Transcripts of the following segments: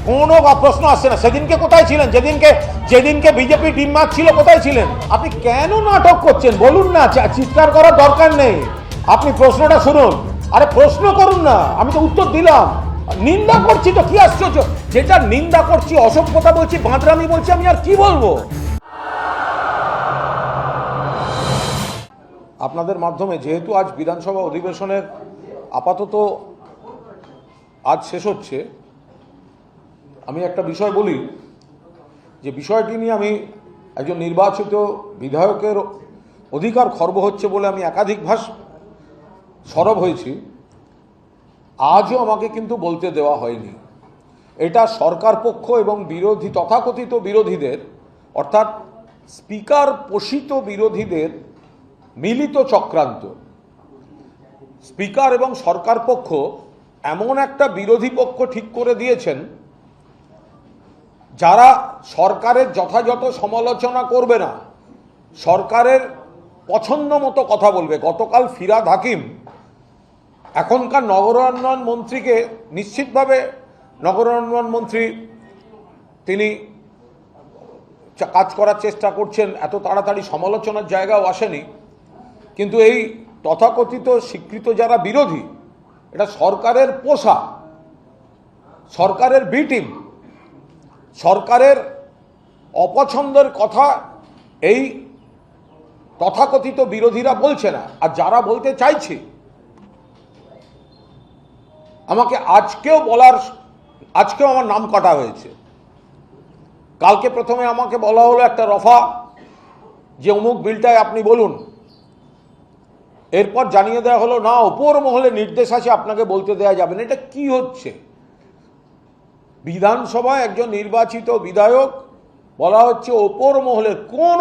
কোনো প্রশ্ন আসছে না। সেদিনকে কোথায় ছিলেন? যেদিনকে বিজেপি টিম মার্চ ছিল কোথায় ছিলেন? আপনি কেন নাটক করছেন বলুন না, চিৎকার করার দরকার নেই। আপনি প্রশ্নটা শুনুন। আরে প্রশ্ন করুন না, আমি তো উত্তর দিলাম। নিন্দা করছি তো কি আশ্চর্য, যেটা নিন্দা করছি, অসভ্যতা বলছি, বাঁদরামি বলছি, আমি আর কি বলবো? আপনাদের মাধ্যমে, যেহেতু আজ বিধানসভা অধিবেশনের আপাতত আজ শেষ হচ্ছে, আমি একটা বিষয় বলি, যে বিষয়টি নিয়ে আমি একজন নির্বাচিত বিধায়কের অধিকার খর্ব হচ্ছে বলে আমি একাধিকবার সরব হয়েছি। আজও আমাকে কিন্তু বলতে দেওয়া হয়নি। এটা সরকার পক্ষ এবং বিরোধী, তথাকথিত বিরোধীদের, অর্থাৎ স্পিকার পোষিত বিরোধীদের মিলিত চক্রান্ত। স্পিকার এবং সরকার পক্ষ এমন একটা বিরোধী পক্ষ ঠিক করে দিয়েছেন যারা সরকারের যথাযথ সমালোচনা করবে না, সরকারের পছন্দ মতো কথা বলবে। গতকাল ফিরহাদ হাকিম এখনকার নগরায়ণ মন্ত্রীকে, নিশ্চিতভাবে নগরায়ণ মন্ত্রী তিনি কাজ করার চেষ্টা করছেন, এত তাড়াতাড়ি সমালোচনার জায়গাও আসেনি, কিন্তু এই তথাকথিত স্বীকৃত যারা বিরোধী, এটা সরকারের পোষা, সরকারের বি টিম, সরকারের অপছন্দের কথা এই তথাকথিত বিরোধীরা বলছে না। আর যারা বলতে চাইছে, আমাকে আজকেও আমার নাম কাটা হয়েছে। কালকে প্রথমে আমাকে বলা হলো একটা রফা, যে অমুক বিলটায় আপনি বলুন। এরপর জানিয়ে দেওয়া হলো না, ওপর মহলে নির্দেশ আছে, আপনাকে বলতে দেওয়া যাবে না। এটা কি হচ্ছে? বিধানসভায় একজন নির্বাচিত বিধায়ক, বলা হচ্ছে ওপর মহলের। কোন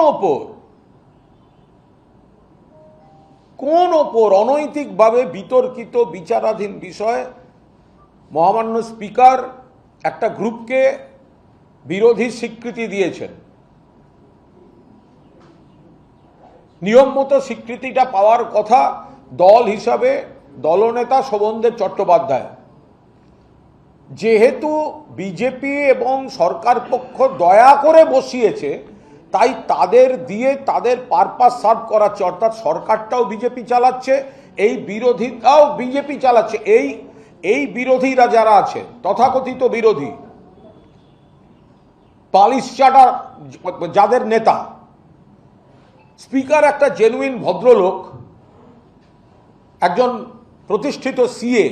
ওপর? অনৈতিকভাবে বিতর্কিত বিচারাধীন বিষয় মহামান্য স্পিকার একটা গ্রুপকে বিরোধী স্বীকৃতি দিয়েছেন। নিয়ম মতো স্বীকৃতিটা পাওয়ার কথা দল হিসাবে দলনেতা শোভনদেব চট্টোপাধ্যায়। যেহেতু বিজেপি এবং সরকার পক্ষ দয়া করে বসিয়েছে, তাই তাদের দিয়ে তাদের পারপাস সার্ভ করাচ্ছে। অর্থাৎ সরকারটাও বিজেপি চালাচ্ছে, এই বিরোধীরাও বিজেপি চালাচ্ছে। এই বিরোধীরা যারা আছে, তথাকথিত বিরোধী, পালিশ চাটা যাদের নেতা, স্পিকার একটা জেনুইন ভদ্রলোক, একজন প্রতিষ্ঠিত সিএ,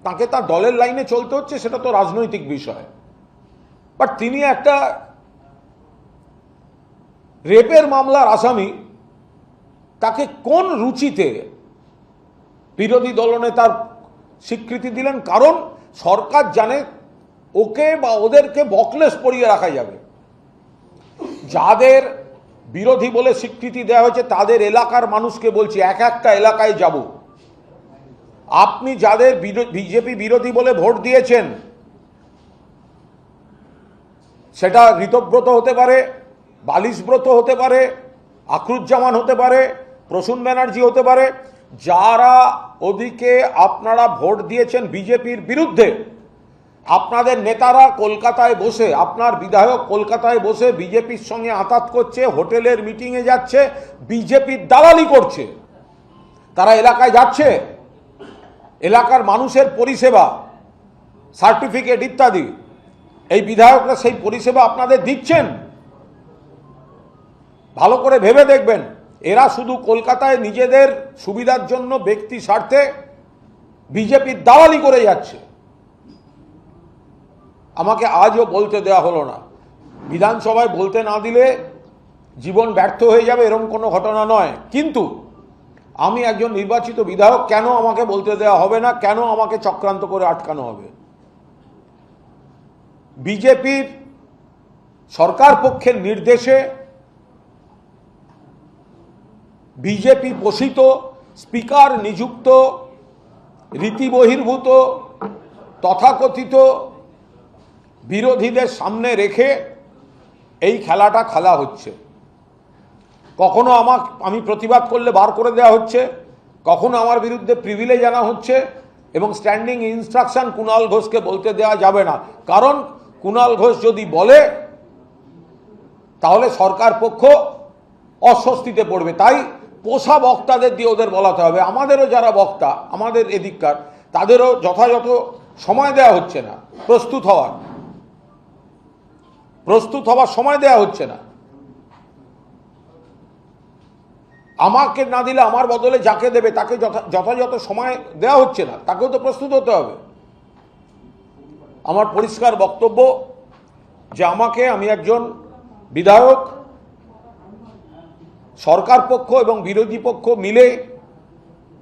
তাকে তার দলের লাইনে চলতে হচ্ছে, সেটা তো রাজনৈতিক বিষয়। বাট তিনি একটা রেপের মামলার আসামি, তাকে কোন রুচিতে বিরোধী দলনেতার স্বীকৃতি দিলেন? কারণ সরকার জানে ওকে বা ওদেরকে বকলেস পরিয়ে রাখা যাবে। যাদের বিরোধী বলে স্বীকৃতি দেওয়া হয়েছে তাদের এলাকার মানুষকে বলছি, একটা এলাকায় যাব, আপনি যাদের বিজেপি বিরোধী বলে ভোট দিয়েছেন, সেটা ঋতব্রত হতে পারে, বালিশব্রত হতে পারে, আখরুজ্জামান হতে পারে, প্রসূন ব্যানার্জি হতে পারে, যারা ওদিকে আপনারা ভোট দিয়েছেন বিজেপির বিরুদ্ধে, আপনাদের নেতারা কলকাতায় বসে, আপনার বিধায়ক কলকাতায় বসে বিজেপির সঙ্গে আঁতাত করছে, হোটেলের মিটিংয়ে যাচ্ছে, বিজেপির দালালি করছে। তারা এলাকায় যাচ্ছে, এলাকার মানুষের পরিষেবা, সার্টিফিকেট ইত্যাদি, এই বিধায়করা সেই পরিষেবা আপনাদের দিচ্ছেন। ভালো করে ভেবে দেখবেন, এরা শুধু কলকাতায় নিজেদের সুবিধার জন্য ব্যক্তি স্বার্থে বিজেপির দালালি করে যাচ্ছে। আমাকে আজও বলতে দেওয়া হলো না। বিধানসভায় বলতে না দিলে জীবন ব্যর্থ হয়ে যাবে, এরকম কোনো ঘটনা নয়। কিন্তু আমি একজন নির্বাচিত বিধায়ক, কেন আমাকে বলতে দেওয়া হবে না? কেন আমাকে চক্রান্ত করে আটকানো হবে? বিজেপির সরকার পক্ষের নির্দেশে বিজেপি পোষিত স্পিকার নিযুক্ত রীতি বহির্ভূত তথাকথিত বিরোধীদের সামনে রেখে এই খেলাটা খেলা হচ্ছে। কখনো আমি প্রতিবাদ করলে বার করে দেওয়া হচ্ছে, কখনো আমার বিরুদ্ধে প্রিভিলেজ আনা হচ্ছে, এবং স্ট্যান্ডিং ইনস্ট্রাকশন কুণাল ঘোষকে বলতে দেওয়া যাবে না। কারণ কুণাল ঘোষ যদি বলে তাহলে সরকার পক্ষ অস্বস্তিতে পড়বে। তাই পোষা বক্তাদের দিয়ে ওদের বলাতে হবে। আমাদেরও যারা বক্তা আমাদের এদিককার, তাদেরও যথাযথ সময় দেওয়া হচ্ছে না, প্রস্তুত হওয়ার সময় দেওয়া হচ্ছে না। আমাকে না দিলে আমার বদলে যাকে দেবে তাকে যথাযথ সময় দেওয়া হচ্ছে না, তাকেও তো প্রস্তুত হতে হবে। আমার পরিষ্কার বক্তব্য যে আমি একজন বিধায়ক, সরকার পক্ষ এবং বিরোধী পক্ষ মিলে,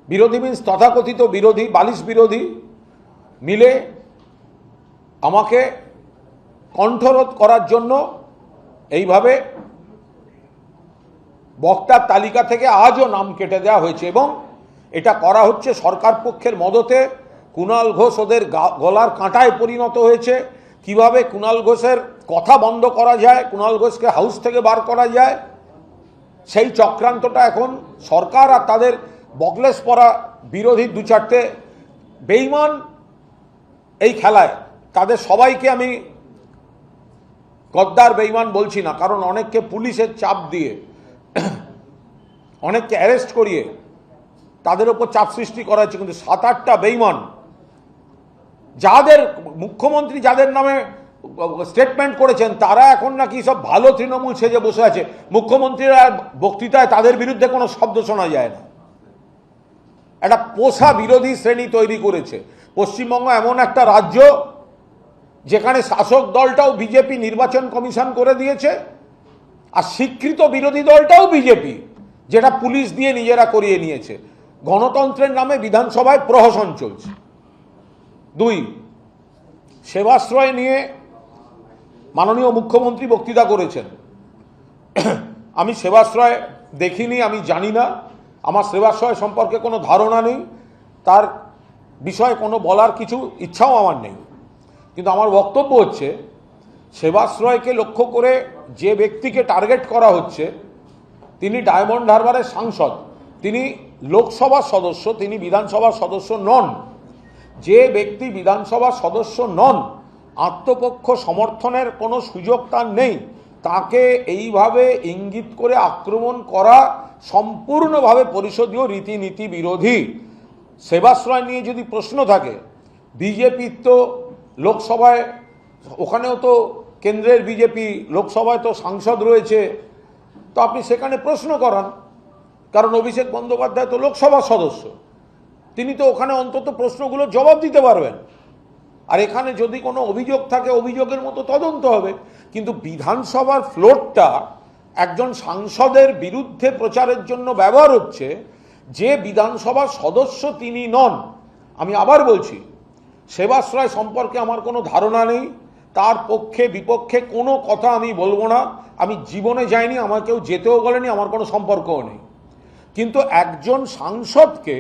বিরোধী মিন্স তথাকথিত বিরোধী, বালিশ বিরোধী মিলে আমাকে কণ্ঠরোধ করার জন্য এইভাবে বক্তার তালিকা থেকে আজও নাম কেটে দেওয়া হয়েছে এবং এটা করা হচ্ছে সরকার পক্ষের মদতে। কুণাল ঘোষ ওদের গলার কাঁটায় পরিণত হয়েছে। কিভাবে কুণাল ঘোষের কথা বন্ধ করা যায়, কুণাল ঘোষকে হাউস থেকে বার করা যায়, সেই চক্রান্তটা এখন সরকার আর তাদের বকলেস পরা বিরোধী দু চারটে বেঈমান এই খেলায়, তাদের সবাইকে আমি গদ্দার বেঈমান বলছি না, কারণ অনেককে পুলিশের চাপ দিয়ে, অনেককে অ্যারেস্ট করিয়ে তাদের উপর চাপ সৃষ্টি করা হচ্ছে। কিন্তু 7-8টা বেঈমান, যাদের মুখ্যমন্ত্রী যাদের নামে স্টেটমেন্ট করেছেন, তারা এখন নাকি সব ভালো তৃণমূল সেজে বসে আছে। মুখ্যমন্ত্রীরা বক্তৃতায় তাদের বিরুদ্ধে কোনো শব্দ শোনা যায় না। একটা পোষা বিরোধী শ্রেণী তৈরি করেছে। পশ্চিমবঙ্গ এমন একটা রাজ্য যেখানে শাসক দলটাও বিজেপি নির্বাচন কমিশন করে দিয়েছে, আর স্বীকৃত বিরোধী দলটাও বিজেপি, যেটা পুলিশ দিয়ে নিজেরা করিয়ে নিয়েছে। গণতন্ত্রের নামে বিধানসভায় প্রহসন চলছে। 2, সেবাশ্রয় নিয়ে মাননীয় মুখ্যমন্ত্রী বক্তৃতা করেছেন। আমি সেবাশ্রয় দেখিনি, আমি জানি না, আমার সেবাশ্রয় সম্পর্কে কোনো ধারণা নেই, তার বিষয়ে কোনো বলার কিছু ইচ্ছাও আমার নেই। কিন্তু আমার বক্তব্য হচ্ছে, সেবাশ্রয়কে লক্ষ্য করে যে ব্যক্তিকে টার্গেট করা হচ্ছে, তিনি ডায়মন্ড হারবারের সাংসদ, তিনি লোকসভার সদস্য, তিনি বিধানসভার সদস্য নন। যে ব্যক্তি বিধানসভার সদস্য নন, আত্মপক্ষ সমর্থনের কোনো সুযোগ তার নেই, তাকে এইভাবে ইঙ্গিত করে আক্রমণ করা সম্পূর্ণভাবে পরিষদীয় রীতিনীতি বিরোধী। সেবাশ্রয় নিয়ে যদি প্রশ্ন থাকে, বিজেপির তো লোকসভায়, ওখানেও তো কেন্দ্রের বিজেপি, লোকসভায় তো সাংসদ রয়েছে, তো আপনি সেখানে প্রশ্ন করান, কারণ অভিষেক বন্দ্যোপাধ্যায় তো লোকসভার সদস্য, তিনি তো ওখানে অন্তত প্রশ্নগুলো জবাব দিতে পারবেন। আর এখানে যদি কোনো অভিযোগ থাকে, অভিযোগের মতো তদন্ত হবে। কিন্তু বিধানসভার ফ্লোরটা একজন সাংসদের বিরুদ্ধে প্রচারের জন্য ব্যবহার হচ্ছে, যে বিধানসভার সদস্য তিনি নন। আমি আবার বলছি, সেবাশ্রয় সম্পর্কে আমার কোনো ধারণা নেই, তার পক্ষে বিপক্ষে কোনো কথা আমি বলবো না। আমি জীবনে যাইনি, আমার কেউ যেতেও বলেনি, আমার কোনো সম্পর্কও নেই। কিন্তু একজন সাংসদকে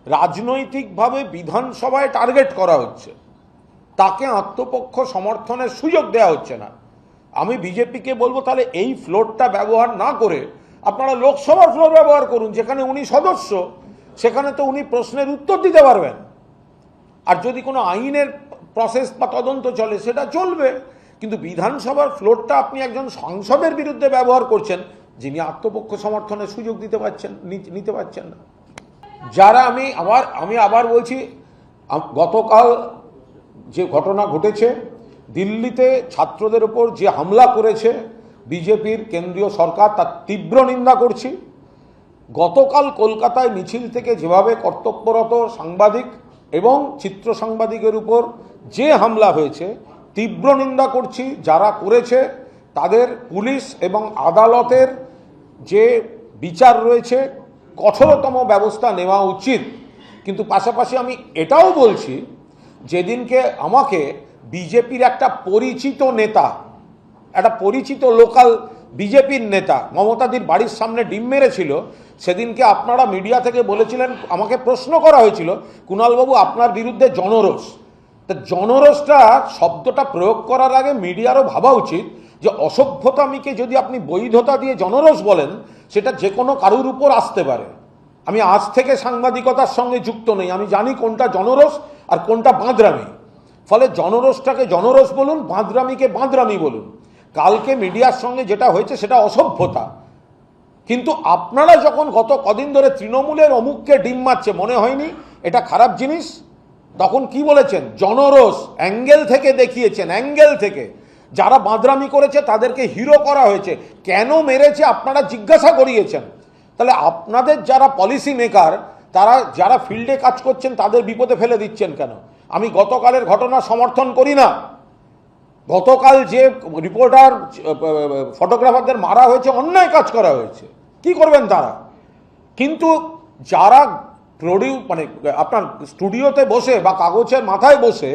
রাজনৈতিকভাবে বিধানসভায় টার্গেট করা হচ্ছে, তাকে আত্মপক্ষ সমর্থনের সুযোগ দেওয়া হচ্ছে না। আমি বিজেপিকে বলবো, তাহলে এই ফ্লোরটা ব্যবহার না করে আপনারা লোকসভার ফ্লোর ব্যবহার করুন, যেখানে উনি সদস্য, সেখানে তো উনি প্রশ্নের উত্তর দিতে পারবেন। আর যদি কোনো আইনের প্রসেস বা তদন্ত চলে, সেটা চলবে। কিন্তু বিধানসভার ফ্লোরটা আপনি একজন সাংসদের বিরুদ্ধে ব্যবহার করছেন, যিনি আত্মপক্ষ সমর্থনের সুযোগ নিতে পারছেন না। যারা আমি আবার বলছি, গতকাল যে ঘটনা ঘটেছে দিল্লিতে, ছাত্রদের উপর যে হামলা করেছে বিজেপির কেন্দ্রীয় সরকার, তার তীব্র নিন্দা করছি। গতকাল কলকাতায় মিছিল থেকে যেভাবে কর্তব্যরত সাংবাদিক এবং চিত্র সাংবাদিকের উপর যে হামলা হয়েছে, তীব্র নিন্দা করছি। যারা করেছে তাদের পুলিশ এবং আদালতের যে বিচার রয়েছে, কঠোরতম ব্যবস্থা নেওয়া উচিত। কিন্তু পাশাপাশি আমি এটাও বলছি, যেদিনকে আমাকে বিজেপির একটা পরিচিত নেতা, একটা পরিচিত লোকাল বিজেপির নেতা মমতাদির বাড়ির সামনে ডিম মেরেছিল, সেদিনকে আপনারা মিডিয়া থেকে বলেছিলেন, আমাকে প্রশ্ন করা হয়েছিল, কুণালবাবু আপনার বিরুদ্ধে জনরোষ। তা জনরোষটা শব্দটা প্রয়োগ করার আগে মিডিয়ারও ভাবা উচিত যে অসভ্যতামিকে যদি আপনি বৈধতা দিয়ে জনরোষ বলেন, সেটা যে কোনো কারুর উপর আসতে পারে। আমি আজ থেকে সাংবাদিকতার সঙ্গে যুক্ত নেই, আমি জানি কোনটা জনরোষ আর কোনটা বাঁদরামি। ফলে জনরোষটাকে জনরোষ বলুন, বাঁদরামিকে বাঁদরামি বলুন। কালকে মিডিয়ার সঙ্গে যেটা হয়েছে সেটা অসভ্যতা। কিন্তু আপনারা যখন গত কদিন ধরে তৃণমূলের অমুককে ডিম মারছে মনে হয়নি এটা খারাপ জিনিস? তখন কি বলেছেন? জনরোষ অ্যাঙ্গেল থেকে দেখিয়েছেন, অ্যাঙ্গেল থেকে। যারা বাঁদরামি করেছে তাদেরকে হিরো করা হয়েছে। কেন মেরেছে আপনারা জিজ্ঞাসা করিয়েছেন। তাহলে আপনাদের যারা পলিসি মেকার, তারা যারা ফিল্ডে কাজ করছেন তাদের বিপদে ফেলে দিচ্ছেন কেন? আমি গতকালের ঘটনা সমর্থন করি না। গতকাল যে রিপোর্টার ফটোগ্রাফারদের মারা হয়েছে, অন্যায় কাজ করা হয়েছে, কি করবেন তারা? কিন্তু যারা মানে আপনার স্টুডিওতে বসে বা কাগজের মাথায় বসে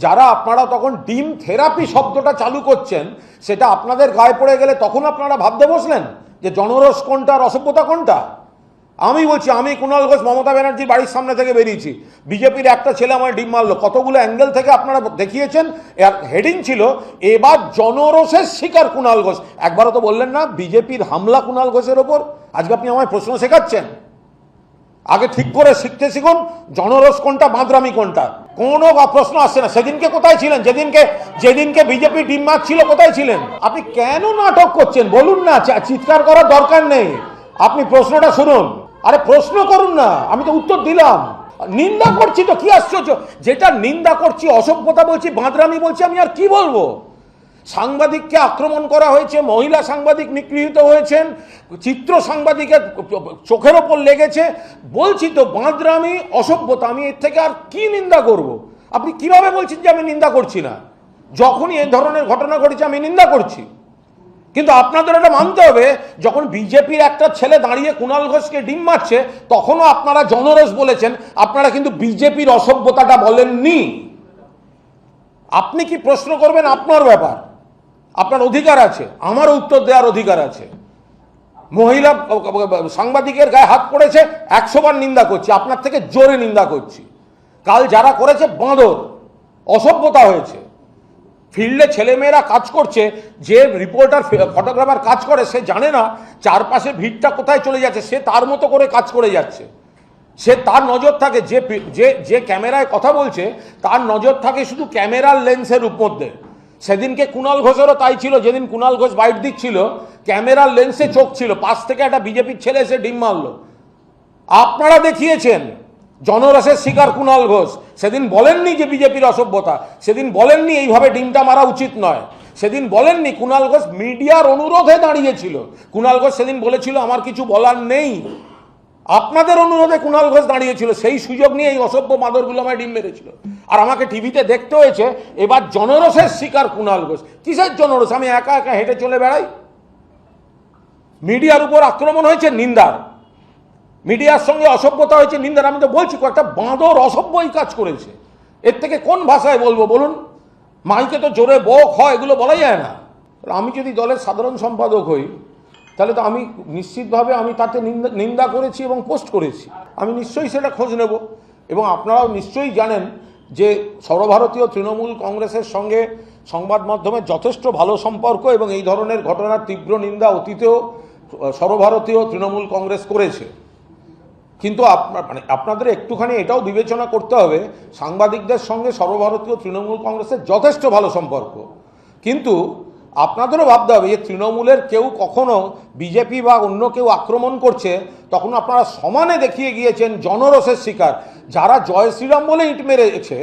যারা আপনারা তখন ডিম থেরাপি শব্দটা চালু করছেন, সেটা আপনাদের গায়ে পড়ে গেলে তখন আপনারা ভাবতে বসলেন যে জনরস কোনটা আর অসভ্যতা কোনটা। আমি বলছি, আমি কুণাল ঘোষ মমতা ব্যানার্জির বাড়ির সামনে থেকে বেরিয়েছি, বিজেপির একটা ছেলে আমার ডিম মারলো, কতগুলো অ্যাঙ্গেল থেকে আপনারা দেখিয়েছেন। হেডিং ছিল এবার জনরোষের শিকার কুণাল ঘোষ। একবারও তো বললেন না বিজেপির হামলা কুণাল ঘোষের ওপর। আজকে আপনি আমায় প্রশ্ন শেখাচ্ছেন? আগে ঠিক করে শিখতে শিখুন জনরোষ কোনটা, বাঁদরামি কোনটা। কোনো প্রশ্ন আসছে না। সেদিনকে কোথায় ছিলেন? যেদিনকে বিজেপি ডিম মারছিল কোথায় ছিলেন? আপনি কেন নাটক করছেন বলুন না, চিৎকার করার দরকার নেই। আপনি প্রশ্নটা শুনুন। আরে প্রশ্ন করুন না, আমি তো উত্তর দিলাম। নিন্দা করছি তো, কি আশ্চর্য? যেটা নিন্দা করছি, অসভ্যতা বলছি, বাঁদরামি বলছি, আমি আর কি বলবো? সাংবাদিককে আক্রমণ করা হয়েছে, মহিলা সাংবাদিক নিগৃহীত হয়েছেন, চিত্র সাংবাদিকের চোখের ওপর লেগেছে, বলছি তো বাঁদরামি, অসভ্যতা। আমি এর থেকে আর কি নিন্দা করব? আপনি কিভাবে বলছেন যে আমি নিন্দা করছি না? যখনই এই ধরনের ঘটনা ঘটেছে আমি নিন্দা করছি। কিন্তু আপনাদের এটা মানতে হবে, যখন বিজেপির একটা ছেলে দাঁড়িয়ে কুণাল ঘোষকে ডিম মারছে তখনও আপনারা জনরোষ বলেছেন, আপনারা কিন্তু বিজেপির অসভ্যতাটা বলেননি। আপনি কি প্রশ্ন করবেন আপনার ব্যাপার, আপনার অধিকার আছে, আমারও উত্তর দেওয়ার অধিকার আছে। মহিলা সাংবাদিকের গায়ে হাত পড়েছে, 100 বার নিন্দা করছি, আপনার থেকে জোরে নিন্দা করছি। কাল যারা করেছে বাঁদর, অসভ্যতা হয়েছে। ফিল্ডে ছেলেমেয়েরা কাজ করছে, যে রিপোর্টার ফটোগ্রাফার কাজ করে সে জানে না চারপাশে ভিড়টা কোথায় চলে যাচ্ছে, সে তার মতো করে কাজ করে যাচ্ছে। সে তার নজর থাকে, যে ক্যামেরায় কথা বলছে তার নজর থাকে শুধু ক্যামেরার লেন্সের মধ্যে। সেদিনকে কুণাল ঘোষেরও তাই ছিল। যেদিন কুণাল ঘোষ বাইট দিচ্ছিল ক্যামেরার লেন্সে চোখ ছিল, পাশ থেকে একটা বিজেপির ছেলে এসে ডিম মারলো। আপনারা দেখিয়েছেন জনরসের শিকার কুণাল ঘোষ। সেদিন বলেননি যে বিজেপির অসভ্যতা, সেদিন বলেননি এইভাবে ডিমটা মারা উচিত নয়, সেদিন বলেননি। কুণাল ঘোষ মিডিয়ার অনুরোধে দাঁড়িয়েছিল। কুণাল ঘোষ সেদিন বলেছিল আমার কিছু বলার নেই। আপনাদের অনুরোধে কুণাল ঘোষ দাঁড়িয়েছিল, সেই সুযোগ নিয়ে এই অসভ্য বাঁদরগুলো আমায় ডিম মেরেছিল। আর আমাকে টিভিতে দেখতে হয়েছে এবার জনরসের শিকার কুণাল ঘোষ। কিসের জনরস? আমি একা একা হেঁটে চলে বেড়াই? মিডিয়ার উপর আক্রমণ হয়েছে নিন্দার, মিডিয়ার সঙ্গে অসভ্যতা হয়েছে নিন্দার। আমি তো বলছি কয়েকটা বাঁদর অসভ্যই কাজ করেছে। এর থেকে কোন ভাষায় বলবো বলুন? মাইকে তো জোরে বক হয়, এগুলো বলা যায় না। আমি যদি দলের সাধারণ সম্পাদক হই তাহলে তো আমি নিশ্চিতভাবে আমি তাতে নিন্দা করেছি এবং পোস্ট করেছি, আমি নিশ্চয়ই সেটা খোঁজ নেব। এবং আপনারাও নিশ্চয়ই জানেন যে সর্বভারতীয় তৃণমূল কংগ্রেসের সঙ্গে সংবাদ মাধ্যমের যথেষ্ট ভালো সম্পর্ক, এবং এই ধরনের ঘটনার তীব্র নিন্দা অতীতেও সর্বভারতীয় তৃণমূল কংগ্রেস করেছে। কিন্তু আপনাদের একটুখানি এটাও বিবেচনা করতে হবে, সাংবাদিকদের সঙ্গে সর্বভারতীয় তৃণমূল কংগ্রেসের যথেষ্ট ভালো সম্পর্ক। কিন্তু আপনাদেরও ভাবতে হবে যে তৃণমূলের কেউ কখনো বিজেপি বা অন্য কেউ আক্রমণ করছে তখন আপনারা সমানে দেখিয়ে গিয়েছেন জনরসের শিকার। যারা জয় শ্রীরাম বলে ইট মেরেছে,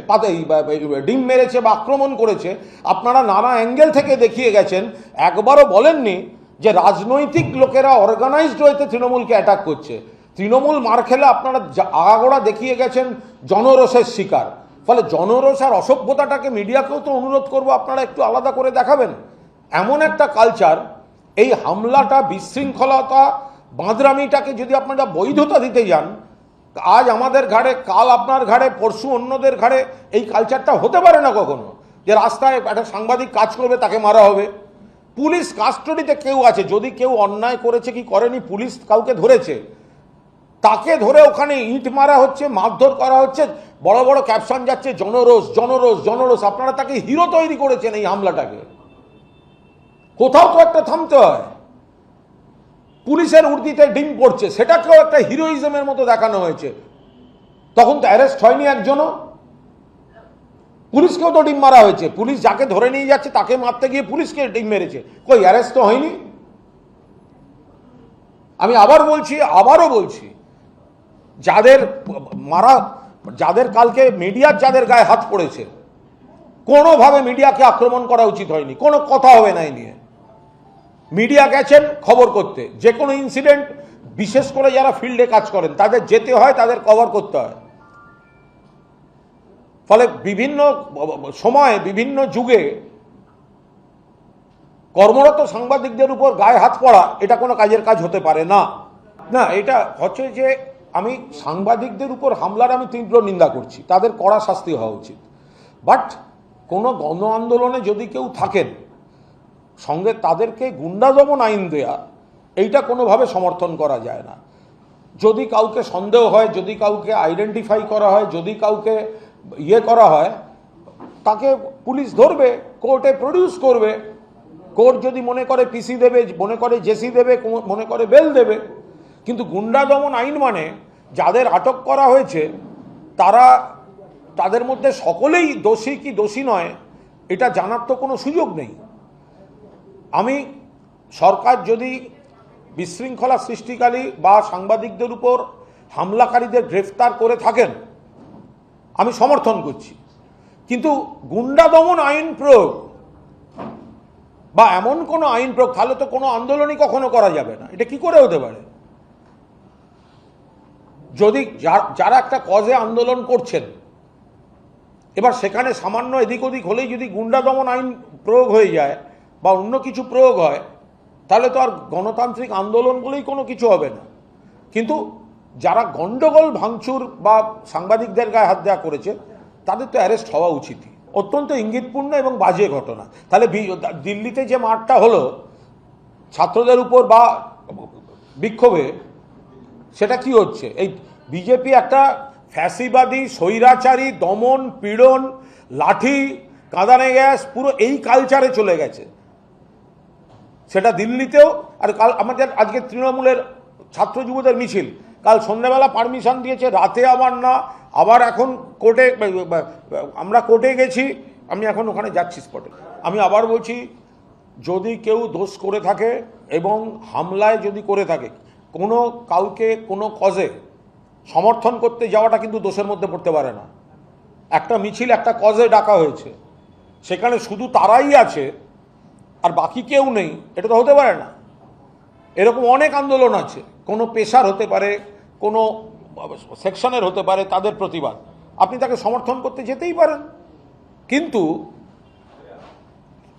ডিম মেরেছে বা আক্রমণ করেছে, আপনারা নানা অ্যাঙ্গেল থেকে দেখিয়ে গেছেন। একবারও বলেননি যে রাজনৈতিক লোকেরা অর্গানাইজড হইতে তৃণমূলকে অ্যাটাক করছে। তৃণমূল মার খেলে আপনারা আগাগোড়া দেখিয়ে গেছেন জনরসের শিকার। ফলে জনরস আর অসভ্যতাটাকে মিডিয়াকেও তো অনুরোধ করবো আপনারা একটু আলাদা করে দেখাবেন। এমন একটা কালচার, এই হামলাটা, বিশৃঙ্খলতা, বাঁদরামিটাকে যদি আপনারা বৈধতা দিতে যান, আজ আমাদের ঘাড়ে, কাল আপনার ঘাড়ে, পরশু অন্যদের ঘাড়ে, এই কালচারটা হতে পারে না কখনো যে রাস্তায় একটা সাংবাদিক কাজ করবে তাকে মারা হবে। পুলিশ কাস্টডিতে কেউ আছে, যদি কেউ অন্যায় করেছে কি করেনি পুলিশ কাউকে ধরেছে, তাকে ধরে ওখানে ইট মারা হচ্ছে, মারধর করা হচ্ছে, বড় বড় ক্যাপশন যাচ্ছে জনরোষ জনরোষ জনরোষ। আপনারা তাকে হিরো তৈরি করেছেন এই হামলাটাকে। কোথাও তো একটা থামতে হয়। পুলিশের উর্দিতে ডিম পড়ছে, সেটাকেও একটা হিরোইজমের মতো দেখানো হয়েছে। তখন তো অ্যারেস্ট হয়নি একজনও। পুলিশকেও তো ডিম মারা হয়েছে, পুলিশ যাকে ধরে নিয়ে যাচ্ছে তাকে মারতে গিয়ে পুলিশকে ডিম মেরেছে, কই অ্যারেস্ট তো হয়নি। আমি আবারও বলছি যাদের মারা, যাদের কালকে মিডিয়ার যাদের গায়ে হাত পড়েছে, কোনোভাবে মিডিয়াকে আক্রমণ করা উচিত হয়নি, কোনো কথা হবে না এই নিয়ে। মিডিয়া গেছেন খবর করতে, যে কোনো ইনসিডেন্ট, বিশেষ করে যারা ফিল্ডে কাজ করেন তাদের যেতে হয়, তাদের কভার করতে হয়। ফলে বিভিন্ন সময়ে বিভিন্ন যুগে কর্মরত সাংবাদিকদের উপর গায়ে হাত পড়া এটা কোনো কাজের কাজ হতে পারে না। না, এটা হচ্ছে যে আমি সাংবাদিকদের উপর হামলার আমি তীব্র নিন্দা করছি, তাদের কড়া শাস্তি হওয়া উচিত। বাট কোনো গণ আন্দোলনে যদি কেউ থাকেন, সঙ্গে তাদেরকে গুন্ডা দমন আইন দেয়া, এইটা কোনোভাবে সমর্থন করা যায় না। যদি কাউকে সন্দেহ হয়, যদি কাউকে আইডেন্টিফাই করা হয়, যদি কাউকে করা হয়, তাকে পুলিশ ধরবে, কোর্টে প্রডিউস করবে। কোর্ট যদি মনে করে পিসি দেবে, মনে করে জেসি দেবে, মনে করে বেল দেবে। কিন্তু গুন্ডা দমন আইন মানে যাদের আটক করা হয়েছে তাদের মধ্যে সকলেই দোষী কি দোষী নয় এটা জানার তো কোনো সুযোগ নেই। আমি সরকার যদি বিশৃঙ্খলা সৃষ্টিকারী বা সাংবাদিকদের উপর হামলাকারীদের গ্রেফতার করে থাকেন, আমি সমর্থন করছি। কিন্তু গুন্ডা দমন আইন প্রয়োগ বা এমন কোনো আইন প্রয়োগ, তাহলে তো কোনো আন্দোলনই কখনো করা যাবে না। এটা কি করে হতে পারে? যদি যারা একটা কজে আন্দোলন করছেন, এবার সেখানে সামান্য এদিক ওদিক হলেই যদি গুন্ডা দমন আইন প্রয়োগ হয়ে যায় বা অন্য কিছু প্রয়োগ হয়, তাহলে তো আর গণতান্ত্রিক আন্দোলন বলেই কোনো কিছু হবে না। কিন্তু যারা গন্ডগোল ভাঙচুর বা সাংবাদিকদের গায়ে হাত দেওয়া করেছে তাদের তো অ্যারেস্ট হওয়া উচিতই। অত্যন্ত ইঙ্গিতপূর্ণ এবং বাজে ঘটনা। তাহলে দিল্লিতে যে মারটা হলো ছাত্রদের উপর বা বিক্ষোভে, সেটা কি হচ্ছে? এই বিজেপি একটা ফ্যাসিবাদী, স্বৈরাচারী, দমন পীড়ন, লাঠি, কাঁদানে গ্যাস, পুরো এই কালচারে চলে গেছে। সেটা দিল্লিতেও। আর কাল আমাদের আজকে তৃণমূলের ছাত্র যুবদের মিছিল, কাল সন্ধ্যাবেলা পারমিশন দিয়েছে, রাতে আবার না, আবার এখন কোর্টে, আমরা কোর্টে গেছি, আমি এখন ওখানে যাচ্ছি স্পটে। আমি আবার বলছি, যদি কেউ দোষ করে থাকে এবং হামলায় যদি করে থাকে, কোনো কাউকে কোনো কজে সমর্থন করতে যাওয়াটা কিন্তু দোষের মধ্যে পড়তে পারে না। একটা মিছিল একটা কজে ডাকা হয়েছে, সেখানে শুধু তারাই আছে আর বাকি কেউ নেই, এটা তো হতে পারে না। এরকম অনেক আন্দোলন আছে, কোনো পেশার হতে পারে, কোনো সেকশনের হতে পারে, তাদের প্রতিবাদ, আপনি তাকে সমর্থন করতে যেতেই পারেন। কিন্তু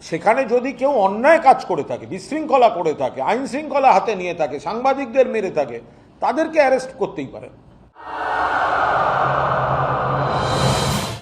সেখানে যদি কেউ অন্যায় কাজ করে থাকে, বিশৃঙ্খলা করে থাকে, আইন শৃঙ্খলা হাতে নিয়ে থাকে, সাংবাদিকদের মেরে থাকে, তাদেরকে অ্যারেস্ট করতেই পারেন।